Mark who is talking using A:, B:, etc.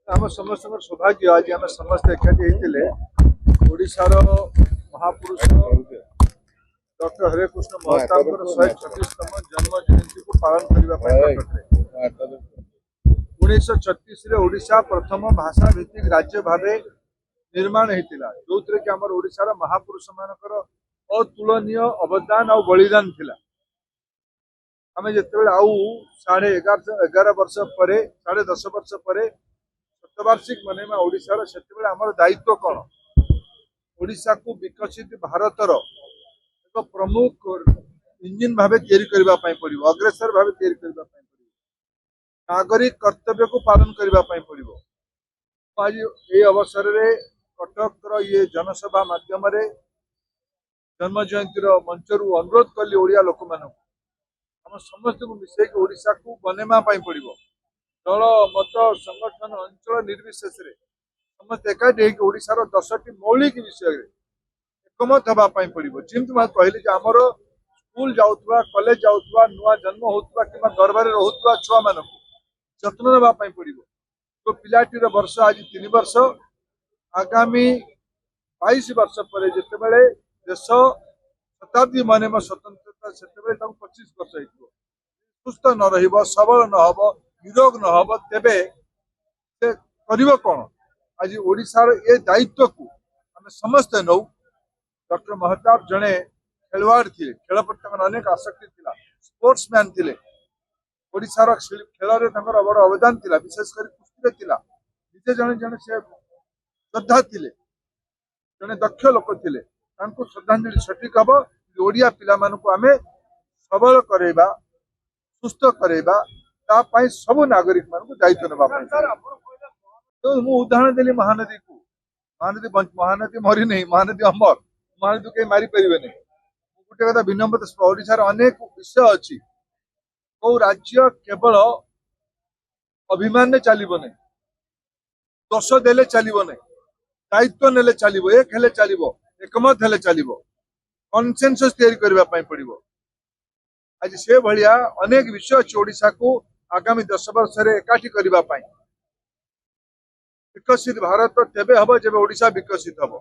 A: आम समस्त सौभाग्य आज आम समस्त एकाठी होते ओडिशार महापुरुष डॉक्टर हरे कृष्ण महताब 136तम जन्म जयंती को पालन करने 1936 ओडिशा प्रथम भाषा भित्तिक राज्य भाव निर्माण होता जो थे कि आम ओडिशार महापुरुष मानकर अतुलनीय अवदान और बलिदान थिला। आम जिते आउ 11.5 वर्ष पर 10.5 वर्ष पर शतवार्षिक मनवा ओडिशार से आमर दायित्व कौन ओडिशा को विकसित भारतर एक प्रमुख इंजिन भाव या पड़ो अग्रसर भाव या नागरिक कर्तव्य को पालन करने पड़ो। आज ये अवसर में कटक ये जनसभा मध्यम जन्म जयंती मंचर अनुरोध कली ओडिया लोक मान आम समस्त को मिसई ओडिशा को बनवा पड़ो दल मत संगठन अंचल निर्विशेष समस्त एकाठी ओडिशार 10टी मौलिक विषय एकमत होगापी पड़ो जमी मैं कहली आमर स्कूल जाऊा कॉलेज जाऊा नुआ जन्म होता कि गर्भर रोकवा छुआ मान जत्न नापी पड़ो तो पिलाटीर वर्ष आज 3 वर्ष आगामी 22 वर्ष पर जिते देश शताब्दी मन स्वतंत्रता से 25 वर्ष हो सुस्थ न रहा सबल न हम निरोग न हम तेबे से कर कौन आज ओडिशार ये दायित्व को आम समस्ते नौ। डॉक्टर महताब जड़े खेलवाड़ थे खेल प्रति अनेक आसक्ति थी स्पोर्ट्समैन थे ओडिशार खेल बड़ अवदान था विशेषकर कुस्ती निजे जड़े जड़े से श्रद्धा थे जड़े दक्ष लोक थे श्रद्धांजलि सठिक हम ओडिया पिला आम सबल करवा सुस्थ करवा सब नागरिक मान दायित्व ना तो मुझे उदाहरण देली महानदी को महानदी मरी नहीं महानदी अमर महानदी कहीं मारी पारे नहीं गोटे कथा विनम्र ओडिशार अनेक विषय अच्छी कौ राज्य केवल अभिमान चलो नहीं दोष देले चलो नहीं दायित्व नेले चलो एक हेले चलो एकमत हेले चलो कनसेनसस तैयारी करने पड़ो। आज से भाया अनेक विषय अच्छी ओडिशा को आगामी 10 वर्ष एकाठी करने विकसित भारत तेबे हम जब ओडिशा विकसित हम।